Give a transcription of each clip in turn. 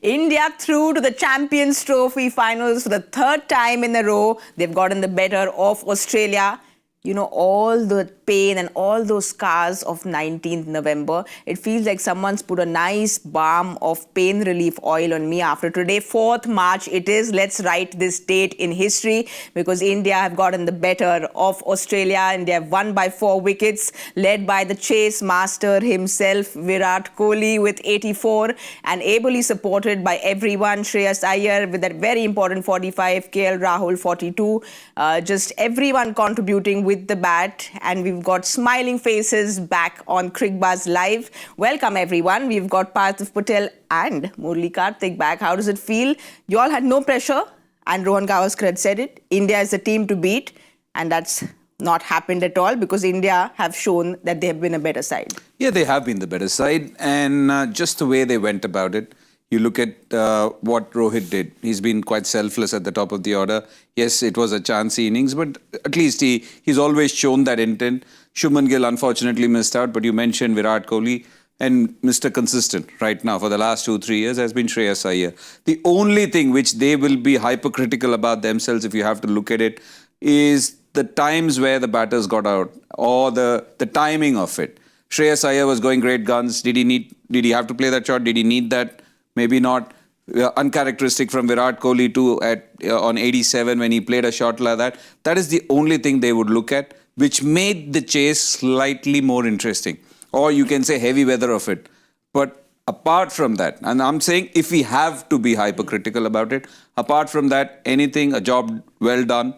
India through to the Champions Trophy finals for the third time in a row. They've gotten the better of Australia. You know, all the pain and all those scars of 19th November. It feels like someone's put a nice balm of pain relief oil on me after today. 4th March it is. Let's write this date in history because India have gotten the better of Australia and they have won by 4 wickets, led by the chase master himself, Virat Kohli with 84 and ably supported by everyone. Shreyas Iyer with that very important 45, KL Rahul 42. Just everyone contributing with the bat, and we've got smiling faces back on Cricbuzz Live. Welcome everyone. We've got Parthiv Patel and Murali Kartik back. How does it feel? You all had no pressure, and Rohit Co said it. India is the team to beat, and that's not happened at all because India have shown that they have been a better side. Yeah, they have been the better side, and just the way they went about it. You look at what Rohit did. He's been quite selfless at the top of the order. Yes, it was a chancy innings, but at least he's always shown that intent. Shubman Gill unfortunately missed out, but you mentioned Virat Kohli, and Mr. Consistent right now for the last 2-3 years has been Shreyas Iyer. The only thing which they will be hypercritical about themselves, if you have to look at it, is the times where the batters got out or the timing of it. Shreyas Iyer was going great guns. Did he have to play that shot? Did he need that? Maybe not. Uncharacteristic from Virat Kohli too on 87 when he played a shot like that. That is the only thing they would look at, which made the chase slightly more interesting. Or you can say heavy weather of it. But apart from that, and I'm saying if we have to be hypercritical about it, apart from that, anything, a job well done,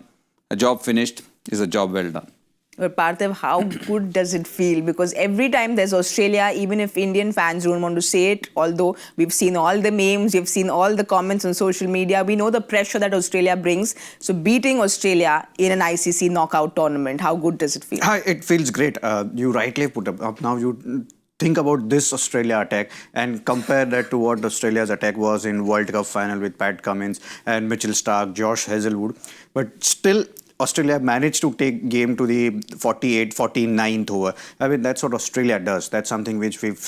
a job finished is a job well done. But Parthiv, how good does it feel? Because every time there's Australia, even if Indian fans don't want to say it, although we've seen all the memes, we've seen all the comments on social media, we know the pressure that Australia brings. So beating Australia in an ICC knockout tournament, how good does it feel? It feels great. You rightly put up. Now you think about this Australia attack and compare that to what Australia's attack was in World Cup final with Pat Cummins and Mitchell Starc, Josh Hazlewood. But still, Australia managed to take game to the 49th over. I mean, that's what Australia does. That's something which we've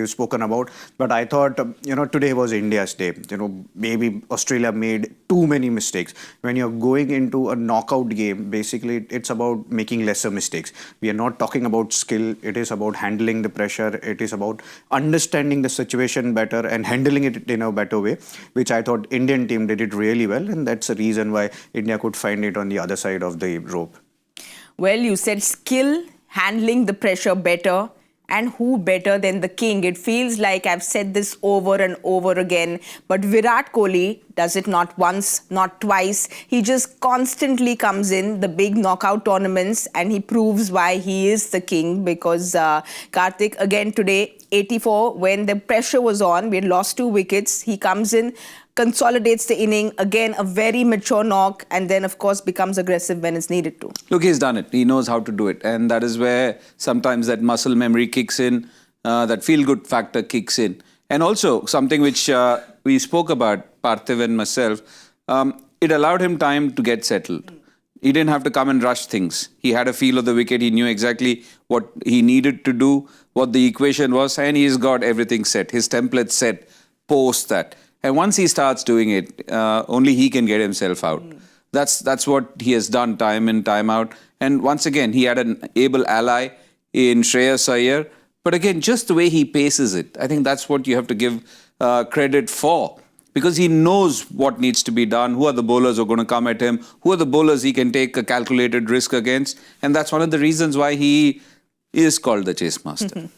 spoken about. But I thought, today was India's day. Maybe Australia made too many mistakes. When you're going into a knockout game, basically, it's about making lesser mistakes. We are not talking about skill. It is about handling the pressure. It is about understanding the situation better and handling it in a better way, which I thought Indian team did it really well. And that's the reason why India could find it on the other side of the rope. Well, you said skill, handling the pressure better, and who better than the king? It feels like I've said this over and over again, but Virat Kohli does it not once, not twice. He just constantly comes in the big knockout tournaments and he proves why he is the king because Kartik, again today, 84, when the pressure was on, we had lost 2 wickets. He comes in, consolidates the inning, again a very mature knock, and then of course becomes aggressive when it's needed to. Look, he's done it. He knows how to do it. And that is where sometimes that muscle memory kicks in, that feel-good factor kicks in. And also something which we spoke about, Parthiv and myself, it allowed him time to get settled. He didn't have to come and rush things. He had a feel of the wicket. He knew exactly what he needed to do, what the equation was, and he's got everything set. His template set post that. And once he starts doing it, only he can get himself out. That's what he has done time in, time out. And once again, he had an able ally in Shreyas Iyer. But again, just the way he paces it, I think that's what you have to give credit for. Because he knows what needs to be done, who are the bowlers who are going to come at him, who are the bowlers he can take a calculated risk against. And that's one of the reasons why he is called the chase master.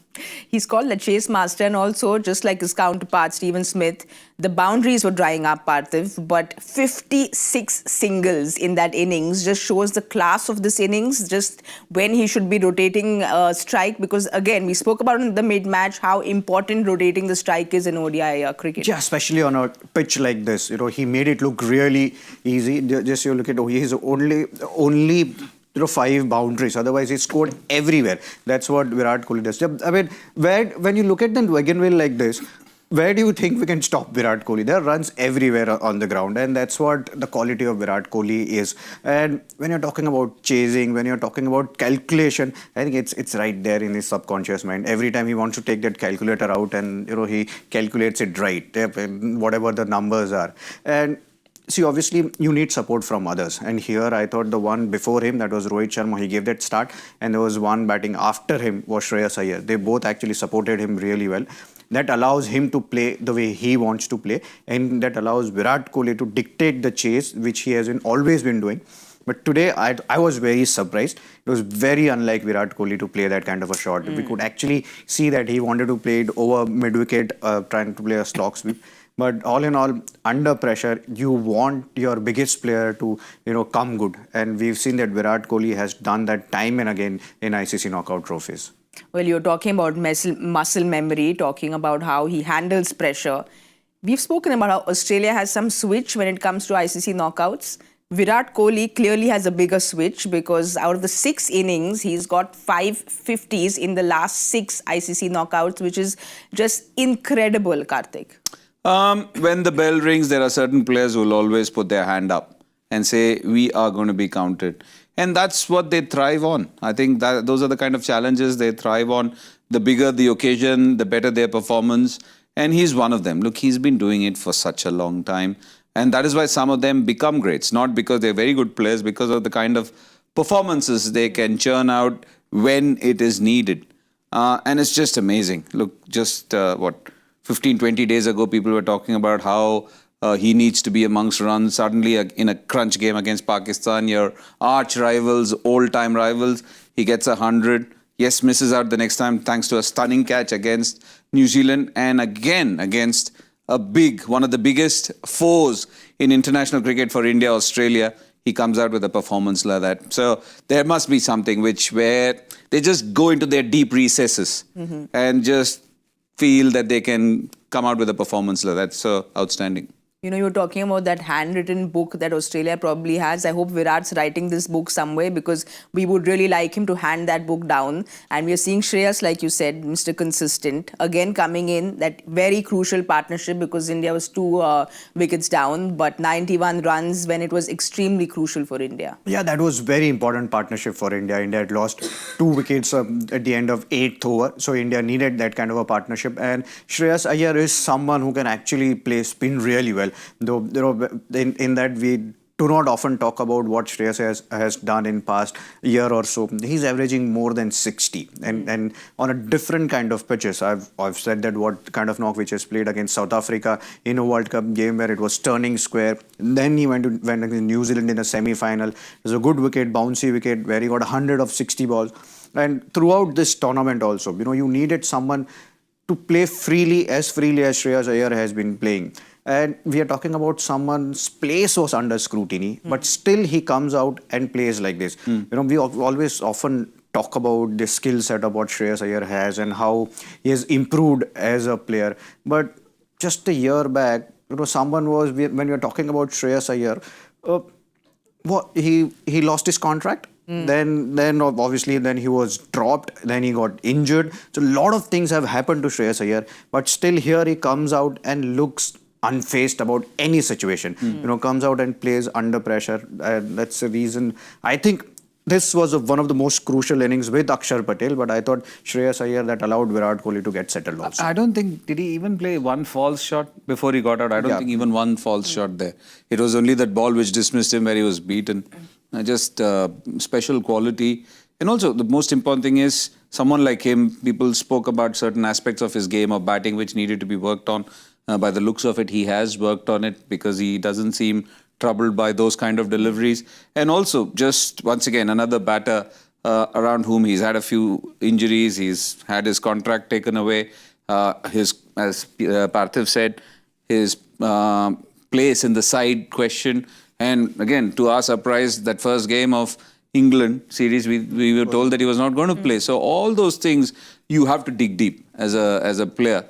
He's called the chase master, and also, just like his counterpart, Stephen Smith, the boundaries were drying up, Parthiv, but 56 singles in that innings just shows the class of this innings, just when he should be rotating strike, because again, we spoke about in the mid-match how important rotating the strike is in ODI cricket. Yeah, especially on a pitch like this. He made it look really easy. Just you look at, he's only 5 boundaries. Otherwise, he scored everywhere. That's what Virat Kohli does. I mean, when you look at the wagon wheel like this, where do you think we can stop Virat Kohli? There are runs everywhere on the ground, and that's what the quality of Virat Kohli is. And when you're talking about chasing, when you're talking about calculation, I think it's right there in his subconscious mind. Every time he wants to take that calculator out, and he calculates it right, whatever the numbers are. And see, obviously, you need support from others. And here, I thought the one before him, that was Rohit Sharma, he gave that start. And there was one batting after him, was Shreyas Iyer. They both actually supported him really well. That allows him to play the way he wants to play. And that allows Virat Kohli to dictate the chase, which he has always been doing. But today, I was very surprised. It was very unlike Virat Kohli to play that kind of a shot. We could actually see that he wanted to play it over mid-wicket, trying to play a stock sweep. But all in all, under pressure, you want your biggest player to, come good. And we've seen that Virat Kohli has done that time and again in ICC knockout trophies. Well, you're talking about muscle memory, talking about how he handles pressure. We've spoken about how Australia has some switch when it comes to ICC knockouts. Virat Kohli clearly has a bigger switch because out of the 6 innings, he's got 5 50s in the last 6 ICC knockouts, which is just incredible, Kartik. When the bell rings, there are certain players who will always put their hand up and say, we are going to be counted. And that's what they thrive on. I think that those are the kind of challenges they thrive on. The bigger the occasion, the better their performance. And he's one of them. Look, he's been doing it for such a long time. And that is why some of them become greats. Not because they're very good players, because of the kind of performances they can churn out when it is needed. And it's just amazing. Look, just 15, 20 days ago, people were talking about how he needs to be amongst runs. Suddenly, in a crunch game against Pakistan, your arch rivals, old-time rivals, he gets 100. Yes, misses out the next time thanks to a stunning catch against New Zealand. And again, against one of the biggest foes in international cricket for India, Australia, he comes out with a performance like that. So there must be something where they just go into their deep recesses and just feel that they can come out with a performance like that. So outstanding. You're talking about that handwritten book that Australia probably has. I hope Virat's writing this book somewhere because we would really like him to hand that book down. And we are seeing Shreyas, like you said, Mr. Consistent, again coming in, that very crucial partnership because India was 2 wickets down, but 91 runs when it was extremely crucial for India. Yeah, that was very important partnership for India. India had lost 2 wickets at the end of 8th over. So India needed that kind of a partnership. And Shreyas Iyer is someone who can actually play spin really well. Though in that we do not often talk about what Shreyas has done in past year or so. He's averaging more than 60 and on a different kind of pitches. I've said that what kind of knock which has played against South Africa in a World Cup game where it was turning square. Then he went against New Zealand in a semi-final. It was a good wicket, bouncy wicket where he got 100 of 60 balls. And throughout this tournament also, you needed someone to play freely as Shreyas Iyer has been playing. And we are talking about someone's place was under scrutiny, but still he comes out and plays like this. We always often talk about the skill set of what Shreyas Iyer has and how he has improved as a player. But just a year back, someone was, when we were talking about Shreyas Iyer, he lost his contract. Then obviously he was dropped, then he got injured. So a lot of things have happened to Shreyas Iyer, but still here he comes out and looks unfazed about any situation. Comes out and plays under pressure. That's the reason I think this was one of the most crucial innings with Axar Patel, but I thought Shreyas Iyer that allowed Virat Kohli to get settled also. I don't think, did he even play one false shot before he got out? I don't think even one false shot there. It was only that ball which dismissed him where he was beaten. Just special quality. And also the most important thing is someone like him, people spoke about certain aspects of his game of batting which needed to be worked on. By the looks of it, he has worked on it because he doesn't seem troubled by those kind of deliveries. And also, just once again, another batter around whom he's had a few injuries. He's had his contract taken away. As Parthiv said, his place in the side question. And again, to our surprise, that first game of England series, we were told that he was not going to play. So all those things, you have to dig deep as a player.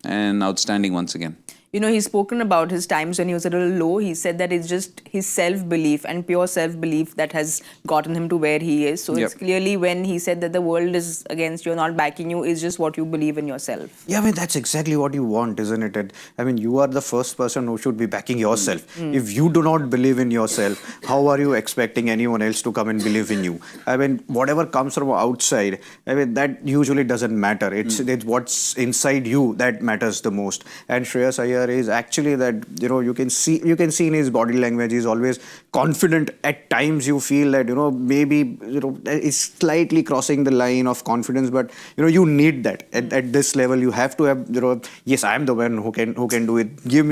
And outstanding once again. You know, he's spoken about his times when he was a little low. He said that it's just his self-belief and pure self-belief that has gotten him to where he is. So it's clearly when he said that the world is against you, not backing you, is just what you believe in yourself. Yeah, I mean, that's exactly what you want, isn't it? I mean, you are the first person who should be backing yourself. If you do not believe in yourself, how are you expecting anyone else to come and believe in you? I mean, whatever comes from outside, I mean, that usually doesn't matter. It's what's inside you that matters the most. And Shreyas Iyer is actually that, you know, you can see in his body language, he's always confident. At times you feel that, you know, maybe, you know, it's slightly crossing the line of confidence, but, you know, you need that. At this level, you have to have, you know, yes, I'm the one who can do it. Give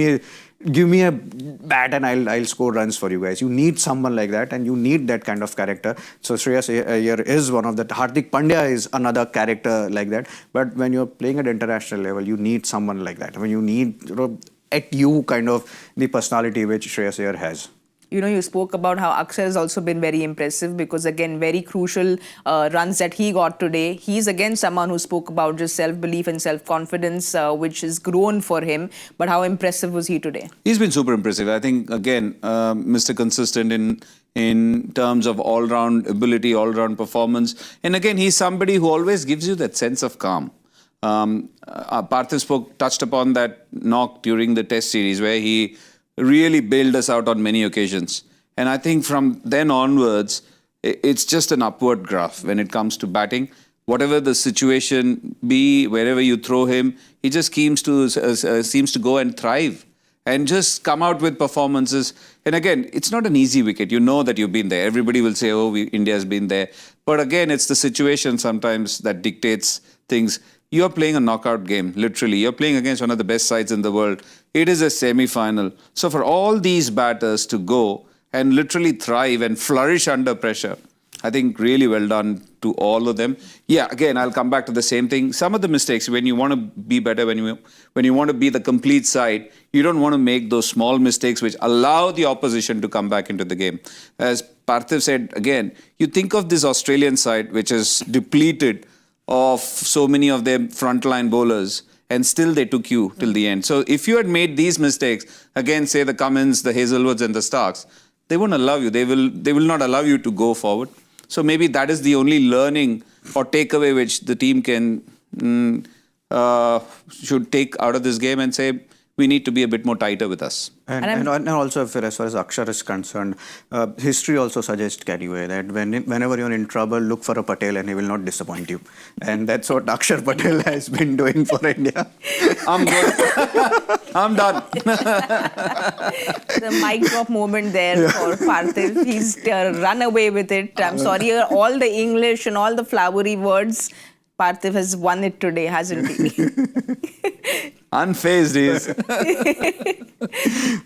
me a bat and I'll score runs for you guys. You need someone like that, and you need that kind of character. So Shreyas Iyer is one of the. Hardik Pandya is another character like that. But when you're playing at international level, you need someone like that. I mean, you need, you know, at you kind of the personality which Shreyas Iyer has. You know, you spoke about how Axar has also been very impressive because, again, very crucial runs that he got today. He's, again, someone who spoke about just self-belief and self-confidence, which has grown for him. But how impressive was he today? He's been super impressive. I think, again, Mr. Consistent in terms of all-round ability, all-round performance. And, again, he's somebody who always gives you that sense of calm. Parthiv touched upon that knock during the test series where he really bailed us out on many occasions. And I think from then onwards, it's just an upward graph when it comes to batting. Whatever the situation be, wherever you throw him, he just seems to go and thrive and just come out with performances. And again, it's not an easy wicket. You know that you've been there. Everybody will say, oh, India's been there. But again, it's the situation sometimes that dictates things. You're playing a knockout game, literally. You're playing against one of the best sides in the world. It is a semi-final. So for all these batters to go and literally thrive and flourish under pressure, I think really well done to all of them. Yeah, again, I'll come back to the same thing. Some of the mistakes, when you want to be better, when you want to be the complete side, you don't want to make those small mistakes which allow the opposition to come back into the game. As Parthiv said, again, you think of this Australian side, which is depleted of so many of their frontline bowlers, and still they took you till the end. So if you had made these mistakes, again, say the Cummins, the Hazlewoods and the Starks, they won't allow you. They will not allow you to go forward. So maybe that is the only learning or takeaway which the team can should take out of this game and say, we need to be a bit more tighter with us. And also, as far as Axar is concerned, history also suggests, Carriway, that whenever you're in trouble, look for a Patel and he will not disappoint you. And that's what Axar Patel has been doing for India. I'm good. I'm done. The mic drop moment there for Parthiv. He's run away with it. I'm sorry, all the English and all the flowery words, Parthiv has won it today, hasn't he? Unfazed he is.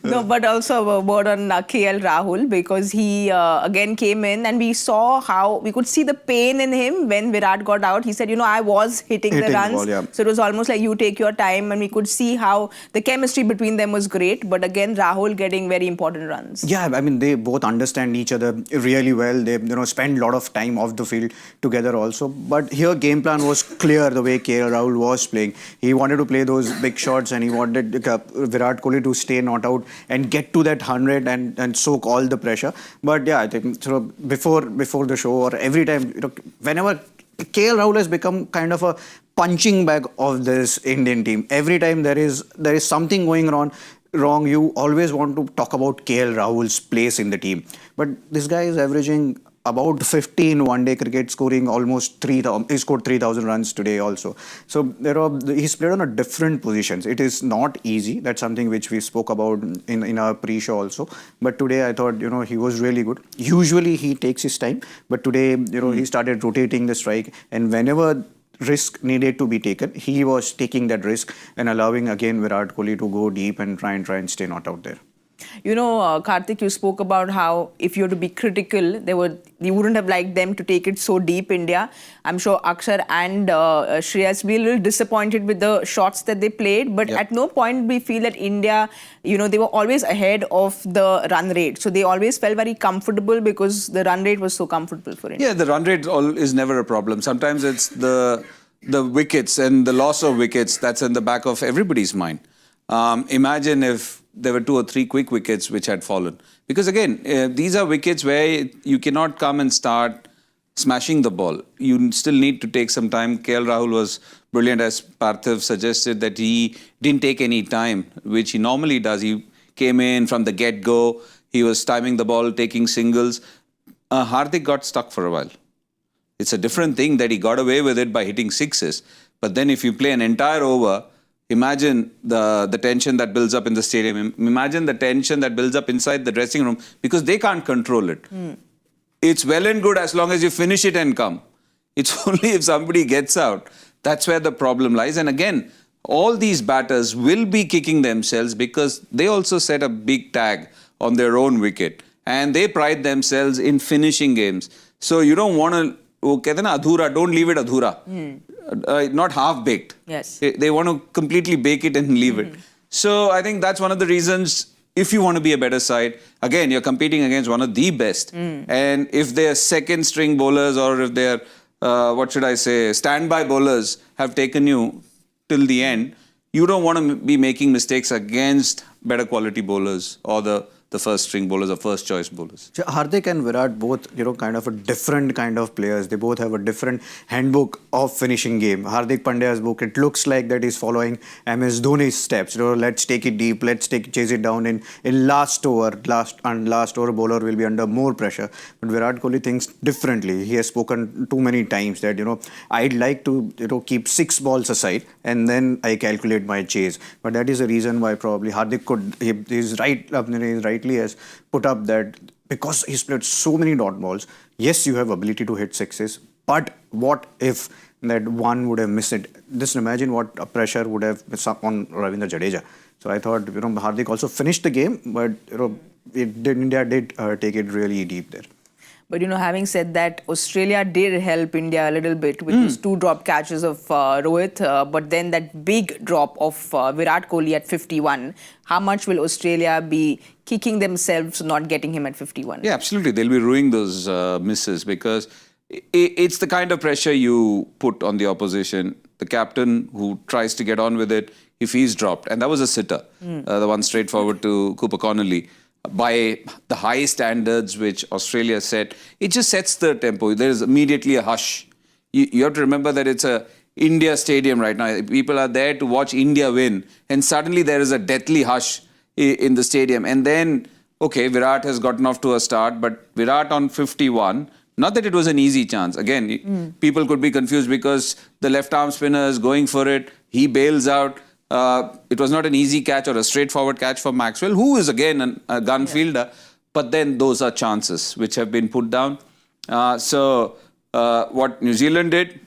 No, but also a word on KL Rahul, because he again came in and we saw how we could see the pain in him when Virat got out. He said, you know, I was hitting the runs. Ball, yeah. So it was almost like you take your time, and we could see how the chemistry between them was great. But again, Rahul getting very important runs. Yeah, I mean, they both understand each other really well. They, you know, spend a lot of time off the field together also. But here, game plan was clear the way KL Rahul was playing. He wanted to play those big shots and he wanted Virat Kohli to stay not out and get to that 100 and soak all the pressure. But yeah, I think so before the show or every time, you know, whenever KL Rahul has become kind of a punching bag of this Indian team. Every time there is something going wrong, you always want to talk about KL Rahul's place in the team. But this guy is averaging about 50 in one-day cricket, scoring almost 3,000. He scored 3,000 runs today also. So he's played on a different positions. It is not easy. That's something which we spoke about in our pre-show also. But today I thought, you know, he was really good. Usually he takes his time, but today, you know, he started rotating the strike, and whenever risk needed to be taken, he was taking that risk and allowing again Virat Kohli to go deep and try and stay not out there. You know, Kartik, you spoke about how if you were to be critical, you wouldn't have liked them to take it so deep, India. I'm sure Axar and Shreyas be a little disappointed with the shots that they played, but at no point we feel that India, you know, they were always ahead of the run rate. So they always felt very comfortable because the run rate was so comfortable for India. Yeah, the run rate is never a problem. Sometimes it's the wickets and the loss of wickets that's in the back of everybody's mind. Imagine if there were 2 or 3 quick wickets which had fallen. Because again, these are wickets where you cannot come and start smashing the ball. You still need to take some time. KL Rahul was brilliant, as Parthiv suggested, that he didn't take any time, which he normally does. He came in from the get-go. He was timing the ball, taking singles. Hardik got stuck for a while. It's a different thing that he got away with it by hitting sixes. But then if you play an entire over, imagine the tension that builds up in the stadium. Imagine the tension that builds up inside the dressing room because they can't control it. It's well and good as long as you finish it and come. It's only if somebody gets out. That's where the problem lies. And again, all these batters will be kicking themselves because they also set a big tag on their own wicket. And they pride themselves in finishing games. So you don't want to, don't leave it adhura. Not half-baked. Yes. They want to completely bake it and leave it. So I think that's one of the reasons, if you want to be a better side, again, you're competing against one of the best. And if they're second string bowlers or if they're, standby bowlers have taken you till the end, you don't want to be making mistakes against better quality bowlers or the first string bowlers or first choice bowlers. So Hardik and Virat both, kind of a different kind of players. They both have a different handbook of finishing game. Hardik Pandya's book, it looks like that he's following MS Dhoni's steps. Let's take it deep, chase it down in last over. Last over bowler will be under more pressure. But Virat Kohli thinks differently. He has spoken too many times that, I'd like to, keep 6 balls aside and then I calculate my chase. But that is the reason why probably Hardik he's rightly has put up that because he's played so many dot balls, yes, you have ability to hit sixes, but what if that one would have missed it? Just imagine what a pressure would have on Ravindra Jadeja. So I thought, Hardik also finished the game, but, India did take it really deep there. But, having said that, Australia did help India a little bit with those 2 drop catches of Rohit. But then that big drop of Virat Kohli at 51. How much will Australia be kicking themselves not getting him at 51? Yeah, absolutely. They'll be ruining those misses because it's the kind of pressure you put on the opposition. The captain who tries to get on with it, if he's dropped. And that was a sitter, the one straight forward to Cooper Connolly. By the high standards which Australia set, it just sets the tempo. There is immediately a hush. You have to remember that it's a India stadium right now. People are there to watch India win. And suddenly there is a deathly hush in the stadium. And then, okay, Virat has gotten off to a start, but Virat on 51, not that it was an easy chance. Again, people could be confused because the left arm spinner is going for it. He bails out. It was not an easy catch or a straightforward catch for Maxwell, who is again a gun fielder. But then those are chances which have been put down. So what New Zealand did,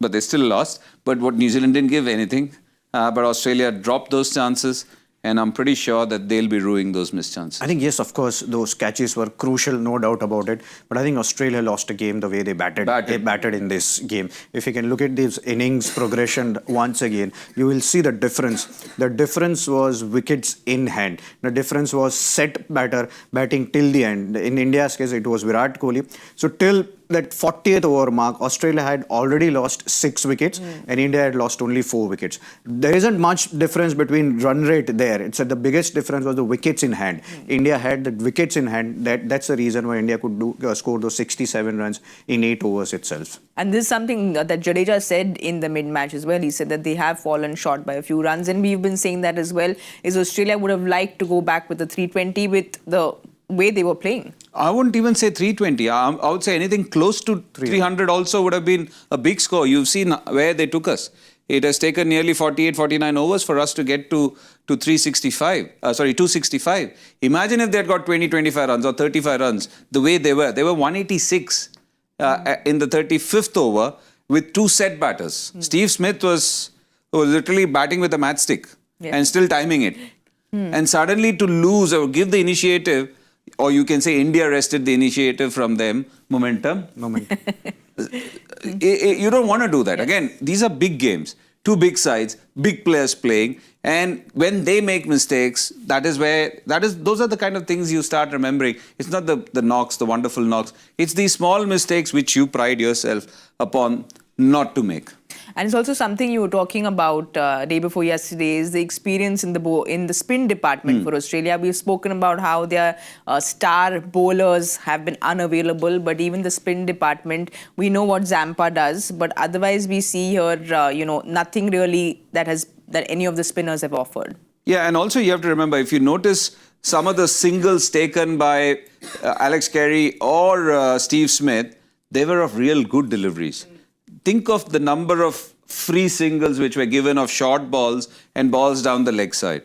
but they still lost. But what New Zealand didn't give anything. But Australia dropped those chances. And I'm pretty sure that they'll be ruining those missed chances. I think, yes, of course, those catches were crucial, no doubt about it. But I think Australia lost a game the way they batted. They batted in this game. If you can look at this innings progression once again, you will see the difference. The difference was wickets in hand. The difference was set batting till the end. In India's case, it was Virat Kohli. So till that 40th over mark, Australia had already lost 6 wickets and India had lost only 4 wickets. There isn't much difference between run rate there. It's the biggest difference was the wickets in hand. India had the wickets in hand. That's the reason why India could score those 67 runs in 8 overs itself. And this is something that Jadeja said in the mid-match as well. He said that they have fallen short by a few runs. And we've been saying that as well. Is Australia would have liked to go back with the 320 with the way they were playing. I wouldn't even say 320. I would say anything close to 300 also would have been a big score. You've seen where they took us. It has taken nearly 48, 49 overs for us to get to 265. Imagine if they had got 20, 25 runs or 35 runs the way they were. They were 186 in the 35th over with 2 set batters. Steve Smith was literally batting with a matchstick and still timing it. And suddenly to lose or give the initiative, or you can say India wrested the initiative from them, momentum. You don't want to do that. Again, these are big games, 2 big sides, big players playing. And when they make mistakes, those are the kind of things you start remembering. It's not the knocks, the wonderful knocks. It's these small mistakes which you pride yourself upon not to make. And it's also something you were talking about day before yesterday is the experience in the spin department for Australia. We've spoken about how their star bowlers have been unavailable, but even the spin department, we know what Zampa does, but otherwise we see here, nothing really that any of the spinners have offered. Yeah, and also you have to remember, if you notice some of the singles taken by Alex Carey or Steve Smith, they were of real good deliveries. Think of the number of free singles which were given of short balls and balls down the leg side.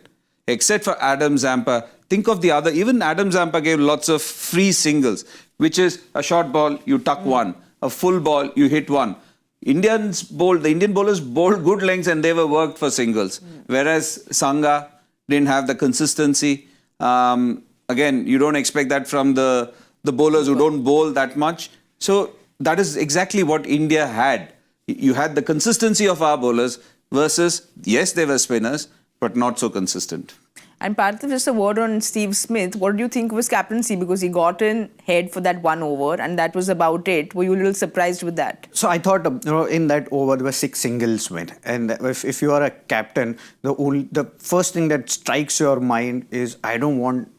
Except for Adam Zampa, think of the other. Even Adam Zampa gave lots of free singles, which is a short ball, you tuck one. A full ball, you hit one. The Indian bowlers bowled good lengths and they were worked for singles. Whereas Sangha didn't have the consistency. Again, you don't expect that from the bowlers who don't bowl that much. So that is exactly what India had. You had the consistency of our bowlers versus, yes, they were spinners, but not so consistent. And Parthiv, just a word on Steve Smith. What do you think of his captaincy? Because he got in head for that 1 over and that was about it. Were you a little surprised with that? So I thought, in that over there were 6 singles went, and if you are a captain, the first thing that strikes your mind is I don't want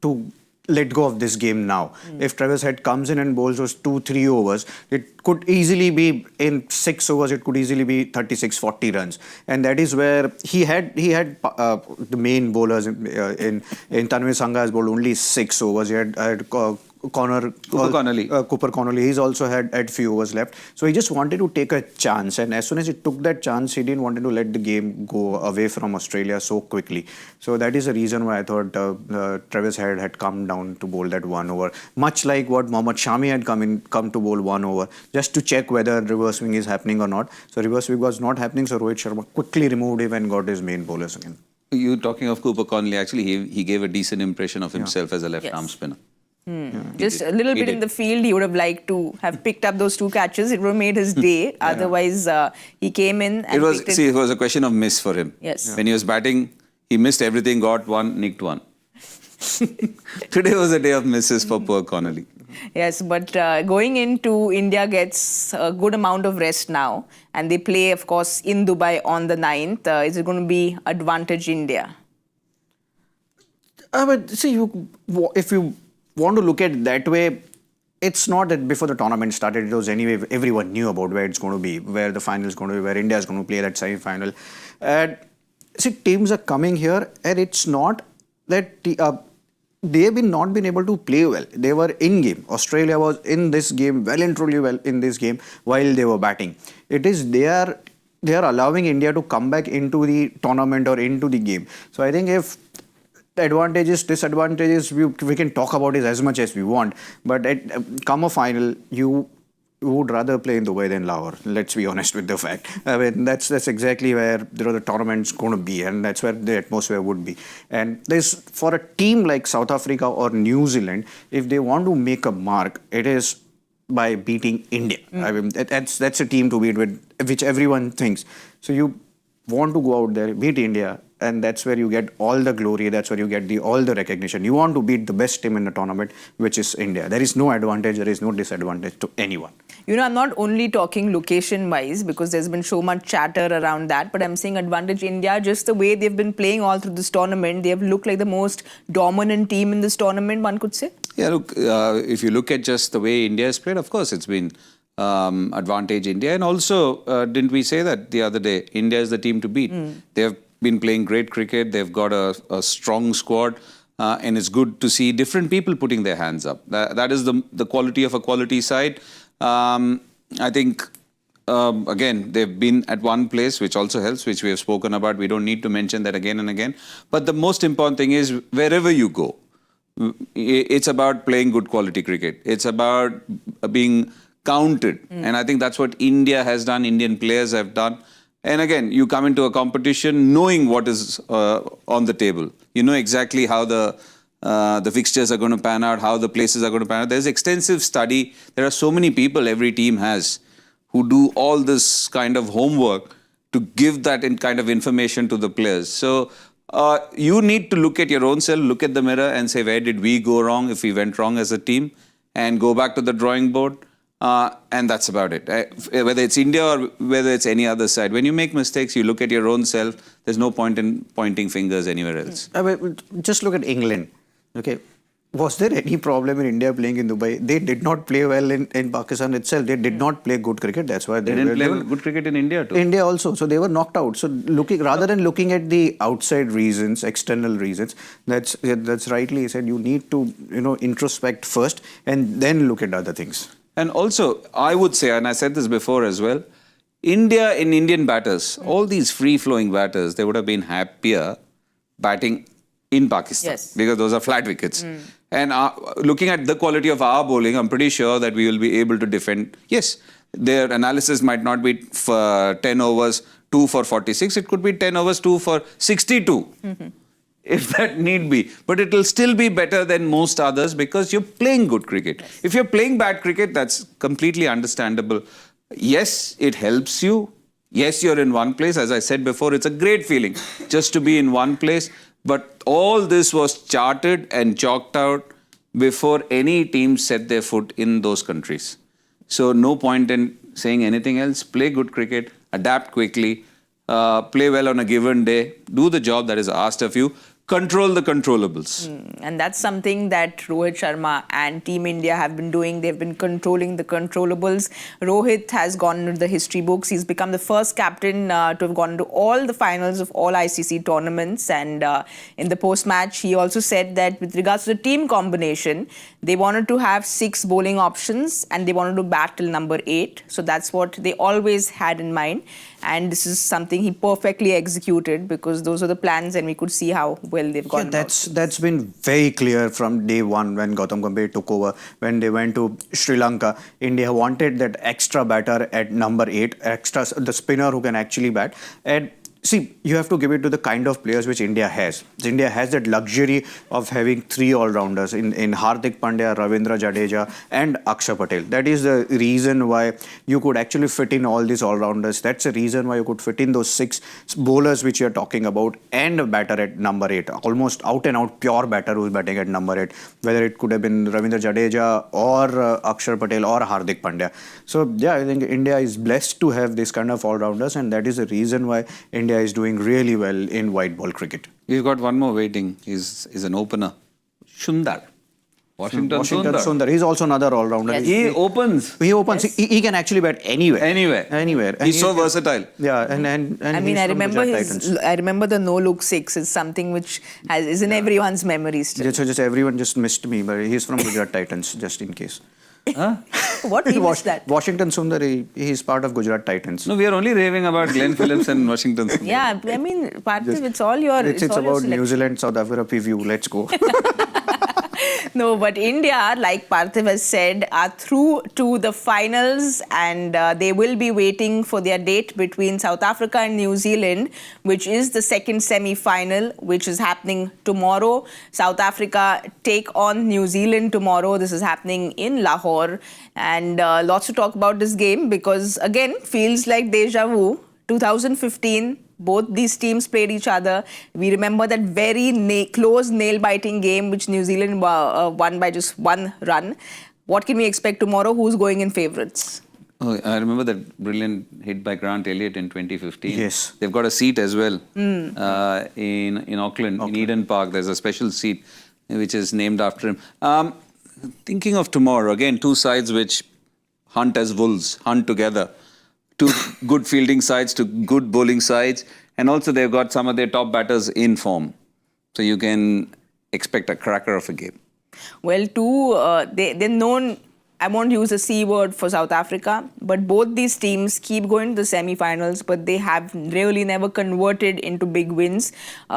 to let go of this game now. If Travis Head comes in and bowls those 2-3 overs, it could easily be in 6 overs. It could easily be 36-40 runs, and that is where he had the main bowlers in Tanvi Sangha has bowled only 6 overs. He had Cooper Connolly. He's also had few overs left. So he just wanted to take a chance. And as soon as he took that chance, he didn't want to let the game go away from Australia so quickly. So that is the reason why I thought Travis Head had come down to bowl that 1 over. Much like what Mohammed Shami had come to bowl 1 over, just to check whether reverse swing is happening or not. So reverse swing was not happening. So Rohit Sharma quickly removed him and got his main bowlers again. You talking of Cooper Connolly, actually, he gave a decent impression of himself as a left-arm spinner. Just a little bit in the field, he would have liked to have picked up those 2 catches. It would have made his day. Otherwise, he came in and it was a question of miss for him. Yes. When he was batting, he missed everything, got one, nicked one. Today was a day of misses for poor Connolly. Yes, but going into India gets a good amount of rest now. And they play, of course, in Dubai on the 9th. Is it going to be advantage India? But see, if you want to look at it that way, it's not that before the tournament started, it was anyway, everyone knew about where it's going to be, where the final is going to be, where India is going to play that semi-final. See, teams are coming here, and it's not that they've not been able to play well. They were in game. Australia was in this game, well and truly well in this game while they were batting. It is they are allowing India to come back into the tournament or into the game. So I think if advantages, disadvantages, we can talk about it as much as we want. But come a final, you would rather play in Dubai than Lahore. Let's be honest with the fact. I mean, that's exactly where the tournament's going to be, and that's where the atmosphere would be. And for a team like South Africa or New Zealand, if they want to make a mark, it is by beating India. I mean, that's a team to beat with, which everyone thinks. So you want to go out there, beat India, and that's where you get all the glory, that's where you get all the recognition. You want to beat the best team in the tournament, which is India. There is no advantage, there is no disadvantage to anyone. I'm not only talking location-wise, because there's been so much chatter around that, but I'm saying advantage India, just the way they've been playing all through this tournament. They have looked like the most dominant team in this tournament, one could say. Yeah, look, if you look at just the way India has played, of course, it's been advantage India. And also, didn't we say that the other day? India is the team to beat. They have been playing great cricket. They've got a strong squad. And it's good to see different people putting their hands up. That is the quality of a quality side. I think, again, they've been at one place, which also helps, which we have spoken about. We don't need to mention that again and again. But the most important thing is, wherever you go, it's about playing good quality cricket. It's about being counted. And I think that's what India has done, Indian players have done. And again, you come into a competition knowing what is on the table. You know exactly how the fixtures are going to pan out, how the places are going to pan out. There's extensive study. There are so many people every team has who do all this kind of homework to give that kind of information to the players. So you need to look at your own self, look at the mirror and say, where did we go wrong if we went wrong as a team, and go back to the drawing board. And that's about it. Whether it's India or whether it's any other side, when you make mistakes, you look at your own self. There's no point in pointing fingers anywhere else. I mean, just look at England. Okay, was there any problem in India playing in Dubai? They did not play well in Pakistan itself. They did not play good cricket. That's why They didn't play good cricket in India too. India also, so they were knocked out. So rather than looking at the outside reasons, external reasons, that's rightly said. You need to introspect first and then look at other things. And also, I would say, and I said this before as well, Indian batters, all these free-flowing batters, they would have been happier batting in Pakistan because those are flat wickets. And looking at the quality of our bowling, I'm pretty sure that we will be able to defend. Yes, their analysis might not be for 10 overs, 2 for 46. It could be 10 overs, 2 for 62. If that need be. But it will still be better than most others because you're playing good cricket. If you're playing bad cricket, that's completely understandable. Yes, it helps you. Yes, you're in one place. As I said before, it's a great feeling just to be in one place. But all this was charted and chalked out before any team set their foot in those countries. So no point in saying anything else. Play good cricket, adapt quickly, play well on a given day, do the job that is asked of you. Control the controllables. And that's something that Rohit Sharma and Team India have been doing. They've been controlling the controllables. Rohit has gone into the history books. He's become the first captain to have gone into all the finals of all ICC tournaments. And in the post-match, he also said that with regards to the team combination, they wanted to have 6 bowling options and they wanted to bat till number 8. So that's what they always had in mind. And this is something he perfectly executed because those are the plans and we could see how well they've gone. That's been very clear from day one when Gautam Gambhir took over. When they went to Sri Lanka, India wanted that extra batter at number 8, the spinner who can actually bat. And see, you have to give it to the kind of players which India has. India has that luxury of having 3 all-rounders in Hardik Pandya, Ravindra Jadeja and Axar Patel. That is the reason why you could actually fit in all these all-rounders. That's the reason why you could fit in those 6 bowlers which you're talking about and a batter at number 8. Almost out-and-out pure batter who's batting at number 8. Whether it could have been Ravindra Jadeja or Axar Patel or Hardik Pandya. So yeah, I think India is blessed to have this kind of all-rounders and that is the reason why India is doing really well in white ball cricket. We've got one more waiting. He's an opener. Sundar. Washington Sundar. He's also another all-rounder. Yes. He opens. He opens. Yes. He can actually bat anywhere. Anywhere. And He's so versatile. Yeah, and I mean, I remember the no-look 6 is something which is in everyone's memory still. Just everyone just missed me, but he's from Gujarat Titans, just in case. Huh? What team is that? Washington Sundar, he's part of Gujarat Titans. No, we are only raving about Glenn Phillips and Washington Sundar. Yeah, I mean, Parthiv, it's all your... It's all your about selection. New Zealand, South Africa preview. Let's go. No, but India, like Parthiv has said, are through to the finals and they will be waiting for their date between South Africa and New Zealand, which is the second semi-final, which is happening tomorrow. South Africa take on New Zealand tomorrow. This is happening in Lahore. And lots to talk about this game because, again, feels like deja vu. 2015, both these teams played each other. We remember that very close nail-biting game which New Zealand won by just 1 run. What can we expect tomorrow? Who's going in favourites? Oh, I remember that brilliant hit by Grant Elliott in 2015. Yes. They've got a seat as well in Auckland, in Eden Park. There's a special seat which is named after him. Thinking of tomorrow, again, 2 sides which hunt as wolves, hunt together. 2 good fielding sides, 2 good bowling sides. And also they've got some of their top batters in form. So you can expect a cracker of a game. Well, they're known, I won't use the C word for South Africa, but both these teams keep going to the semi-finals, but they have really never converted into big wins.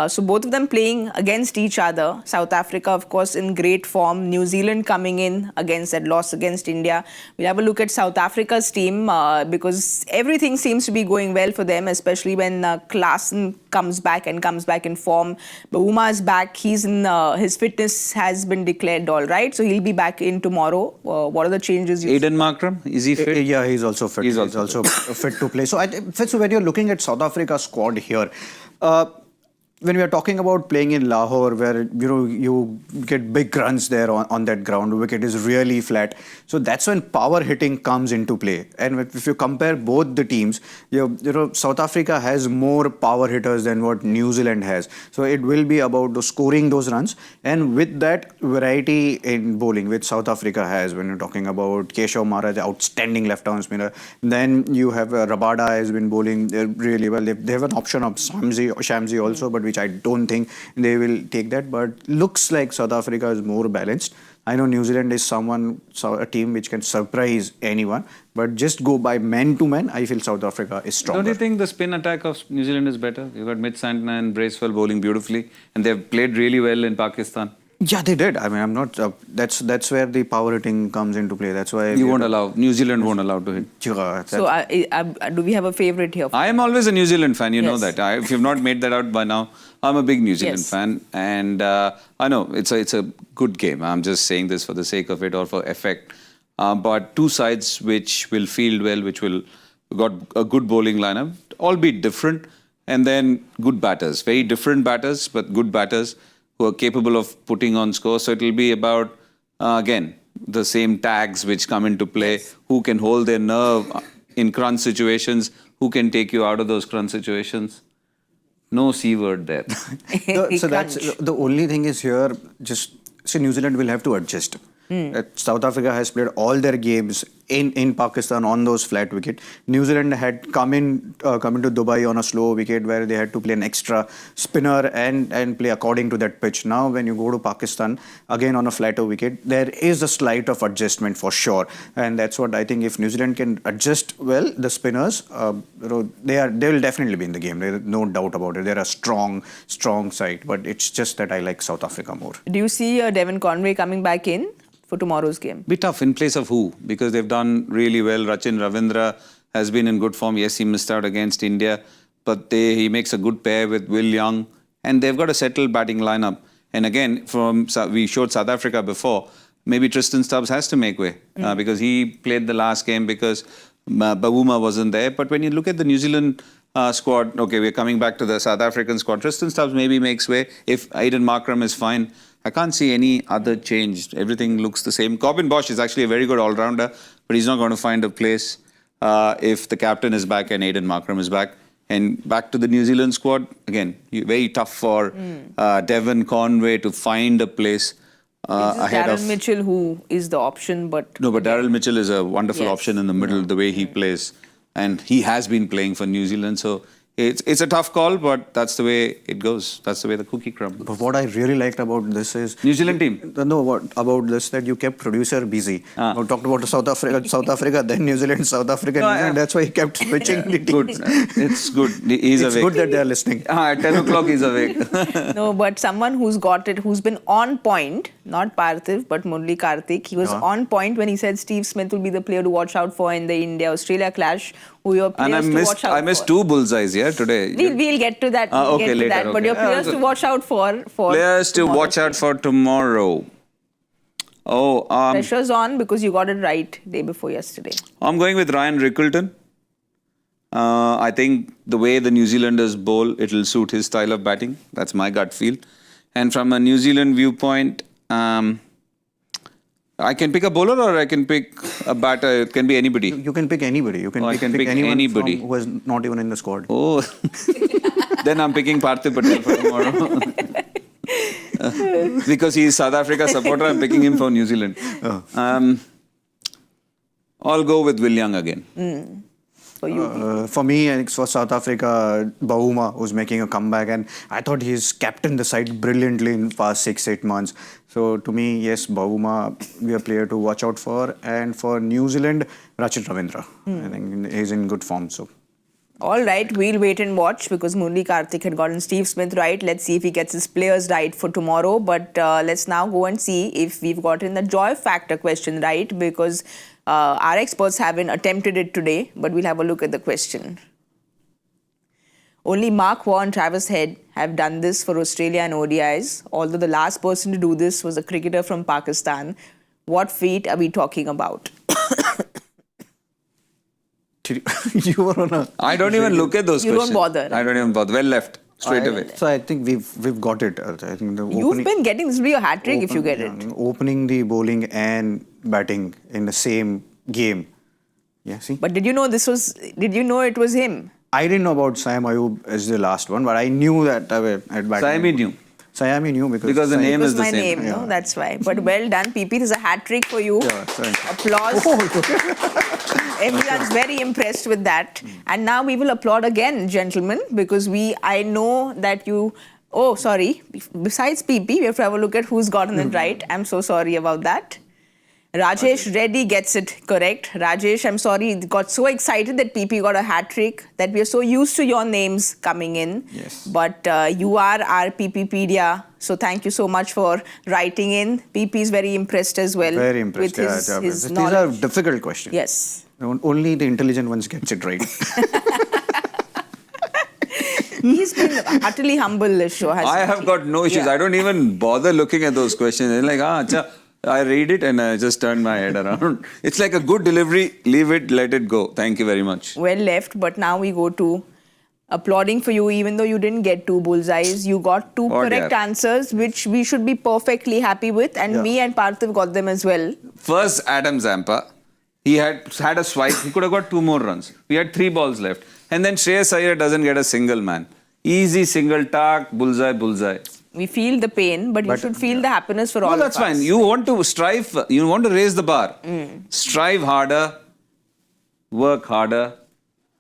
So both of them playing against each other. South Africa, of course, in great form. New Zealand coming in against that loss against India. We'll have a look at South Africa's team because everything seems to be going well for them, especially when Klaasen comes back in form. Bouma is back. He's in his fitness has been declared all right, so he'll be back in tomorrow. What are the changes? Aiden Markram, is he fit? Yeah, he's also fit. He's also fit to play. So when you're looking at South Africa's squad here, when we are talking about playing in Lahore, where you get big runs there on that ground, wicket is really flat. So that's when power hitting comes into play. And if you compare both the teams, South Africa has more power hitters than what New Zealand has. So it will be about scoring those runs. And with that variety in bowling, which South Africa has, when you're talking about Keshav Maharaj, outstanding left-arm spinner, then you have Rabada has been bowling really well. They have an option of Shamsi also, but which I don't think they will take that. But looks like South Africa is more balanced. I know New Zealand is a team which can surprise anyone, but just go by man to man, I feel South Africa is stronger. Don't you think the spin attack of New Zealand is better? You've got Mitch Santner and Bracewell bowling beautifully, and they've played really well in Pakistan. Yeah, they did. I mean, I'm not. That's where the power hitting comes into play. That's why New Zealand won't allow to hit. Yeah, So do we have a favorite here? I am always a New Zealand fan. You know Yes. that. If you've not made that out by now, I'm a big New Zealand Yes. fan, and I know it's a good game. I'm just saying this for the sake of it or for effect. But two sides which will field well, which will got a good bowling lineup, albeit different, and then good batters, very different batters, but good batters who are capable of putting on scores. So it will be about, again, the same tags which come into play, who can hold their nerve in crunch situations, who can take you out of those crunch situations. No C word there. So that's the only thing is here, just see, New Zealand will have to adjust. South Africa has played all their games in Pakistan on those flat wicket. New Zealand had come into Dubai on a slow wicket where they had to play an extra spinner and play according to that pitch. Now when you go to Pakistan again on a flatter wicket, there is a slight of adjustment for sure, and that's what I think. If New Zealand can adjust well, the spinners, they will definitely be in the game. There is no doubt about it. They're a strong side, but it's just that I like South Africa more. Do you see Devon Conway coming back in for tomorrow's game? Be tough in place of who? Because they've done really well. Rachin Ravindra has been in good form. Yes, he missed out against India, but he makes a good pair with Will Young, and they've got a settled batting lineup. And again, we showed South Africa before. Maybe Tristan Stubbs has to make way because he played the last game because Bavuma wasn't there. But when you look at the New Zealand squad, okay, we're coming back to the South African squad. Tristan Stubbs maybe makes way if Aiden Markram is fine. I can't see any other change. Everything looks the same. Corbin Bosch is actually a very good all-rounder, but he's not going to find a place if the captain is back and Aiden Markram is back. And back to the New Zealand squad, again, very tough for Devon Conway to find a place ahead of... Darryl Mitchell, who is the option, but... No, but Darryl Mitchell is a wonderful option in the middle, the way he plays. And he has been playing for New Zealand, so... It's a tough call, but that's the way it goes. That's the way the cookie crumbles. But what I really liked about this is... New Zealand team? No, what about this, that you kept producer busy. We talked about South Africa, then New Zealand, South Africa, New Zealand. That's why he kept switching the teams. Good. It's good. He's awake. It's good that they are listening. At 10 o'clock, he's awake. No, but someone who's got it, who's been on point, not Parthiv, but Murali Kartik. He was on point when he said Steve Smith will be the player to watch out for in the India-Australia clash. Who your players to watch out for. I missed two bullseyes here today. We'll get to that. Okay, later. That. But your players to watch out for players to watch out for tomorrow. Pressure's on because you got it right day before yesterday. I'm going with Ryan Rickleton. I think the way the New Zealanders bowl, it'll suit his style of batting. That's my gut feel. And from a New Zealand viewpoint, I can pick a bowler or I can pick a batter. It can be anybody. You can pick anybody. You can pick anyone anybody who is not even in the squad. Oh, then I'm picking Parthiv Patel for tomorrow. Because he's South Africa supporter, I'm picking him for New Zealand. I'll go with Will Young again. For you? For me, I think for South Africa, Bavuma was making a comeback, and I thought he's captained the side brilliantly in the past 6-8 months. So to me, yes, Bavuma be a player to watch out for. And for New Zealand, Rachin Ravindra. I think he's in good form. So. All right, we'll wait and watch because Murali Kartik had gotten Steve Smith right. Let's see if he gets his players right for tomorrow. But let's now go and see if we've gotten the joy factor question right, because our experts haven't attempted it today, but we'll have a look at the question. Only Mark Waugh and Travis Head have done this for Australia and ODIs, although the last person to do this was a cricketer from Pakistan. What feat are we talking about? You were on a... I don't even look at those questions. You don't bother. I don't even bother. Well left. straight away. So I think we've got it. I think the You've been getting this will be a hat trick if you get it. Opening the bowling and batting in the same game. Yeah, see. But did you know it was him? I didn't know about Saim Ayub as the last one, but I knew that at batting. Saimi knew. Saiyami knew because the name It is was the my same. name, no? That's why. But well done, PP. This is a hat trick for you. Yeah, thank you. Applause. Everyone's very impressed with that. And now we will applaud again, gentlemen, because I know that you... Oh, sorry. Besides PP, we have to have a look at who's gotten it right. I'm so sorry about that. Rajesh Reddy gets it correct. Rajesh, I'm sorry, got so excited that PP got a hat trick that we are so used to your names coming in. Yes. But you are our PPpedia, so thank you so much for writing in. PP is very impressed as well. Very impressed. With his These knowledge. are difficult questions. Yes. Only the intelligent ones gets it right. He's been utterly humble, this show, hasn't I have he? got no issues. Yeah. I don't even bother looking at those questions. It's like, acha. I read it and I just turn my head around. It's like a good delivery. Leave it, let it go. Thank you very much. Well left, but now we go to applauding for you, even though you didn't get 2 bullseyes. You got 2 Oh, correct dear. answers, which we should be perfectly happy with. And me and Parthiv got them as well. First, Adam Zampa. He had a swipe. He could have got 2 more runs. We had 3 balls left. And then Shreyas Iyer doesn't get a single man. Easy single, tak, bullseye, bullseye. We feel the pain, but you should feel the happiness for all No, of us. that's fine. You want to strive, you want to raise the bar. Strive harder, work harder.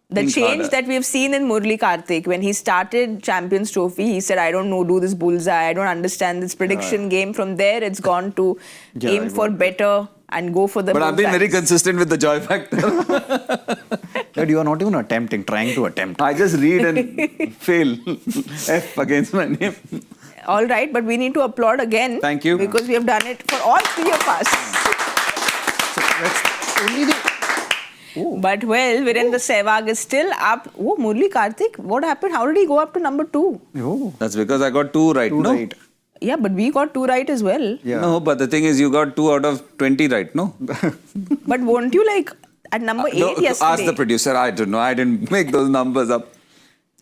The think change harder. that we have seen in Murali Kartik, when he started Champions Trophy, he said, I don't know, do this bullseye, I don't understand this prediction game. From there, it's gone to aim for better and go for the But I've been very bullseyes. consistent with the joy factor. That you are not even trying to attempt. I just read and fail. F against my name. All right, but we need to applaud again. Thank you. Because we have done it for all 3 of us. So that's only the... But well, Virendra Sehwag is still up. Oh, Murali Kartik, what happened? How did he go up to number 2? Oh, That's because I got 2 right. 2 no? right. Yeah, but we got 2 right as well. Yeah. No, but the thing is, you got 2 out of 20 right, no? But won't you at number 8 No, yesterday? ask the producer. I don't know. I didn't make those numbers up.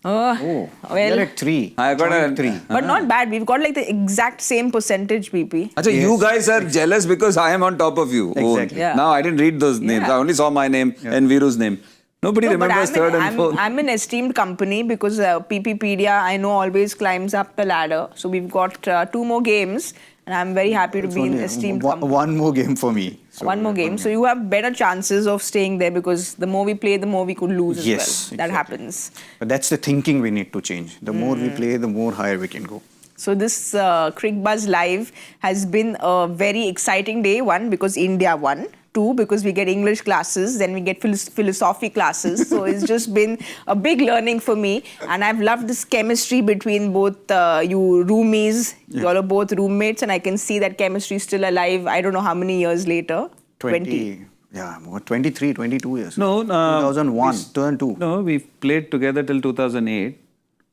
Oh, You're well, at 3. I got a 3. but not bad. We've got the exact same percentage, PP. Achha, you guys are jealous because I am on top of you. Exactly. Yeah. Now I didn't read those names. Yeah. I only saw my name and Viru's name. Nobody No, but remembers third and fourth. I'm in esteemed company because PPpedia, I know, always climbs up the ladder. So we've got 2 more games, and I'm very happy to be in esteemed company. One more game for me. So 1 more game. So you have better chances of staying there because the more we play, the more we could lose as well. Yes, That exactly. happens. But that's the thinking we need to change. The more we play, the more higher we can go. So this Cricbuzz Live has been a very exciting day. 1, because India won. 2, because we get English classes, then we get philosophy classes. So it's just been a big learning for me. And I've loved this chemistry between both you roomies. You all are both roommates, and I can see that chemistry is still alive. I don't know how many years later. 20. Yeah, 23, 22 years. No, 2001, 2002. No, we played together till 2008.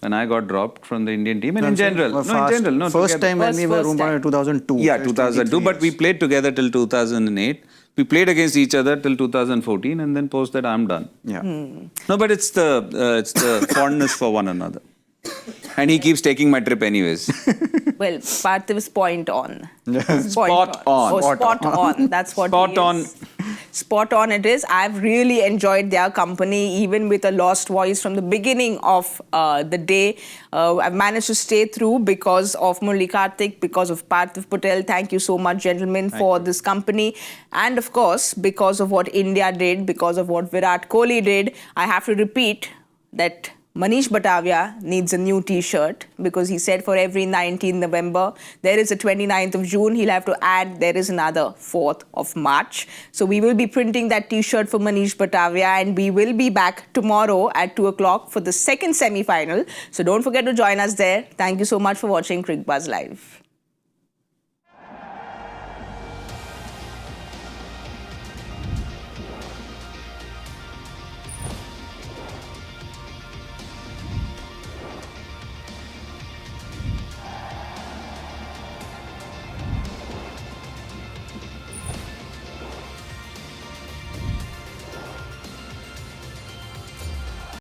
And I got dropped from the Indian team. And in general, First together. time when we were First room time. 2002. Yeah, That's 2002. 23 But we years. played together till 2008. We played against each other till 2014, and then post that I'm done. Yeah. No, but it's the fondness for one another. And he keeps taking my trip anyways. Well, Parthiv's point on. Spot on. Oh, spot on. That's what Spot he on. is. Spot on it is. I've really enjoyed their company, even with a lost voice from the beginning of the day. I've managed to stay through because of Murali Kartik, because of Parthiv Patel. Thank you so much, gentlemen, for this company. And of course, because of what India did, because of what Virat Kohli did, I have to repeat that Manish Batavia needs a new t-shirt because he said for every 19th November, there is a 29th of June, he'll have to add, there is another 4th of March. So we will be printing that t-shirt for Manish Batavia, and we will be back tomorrow at 2 o'clock for the second semi-final. So don't forget to join us there. Thank you so much for watching Cricbuzz Live.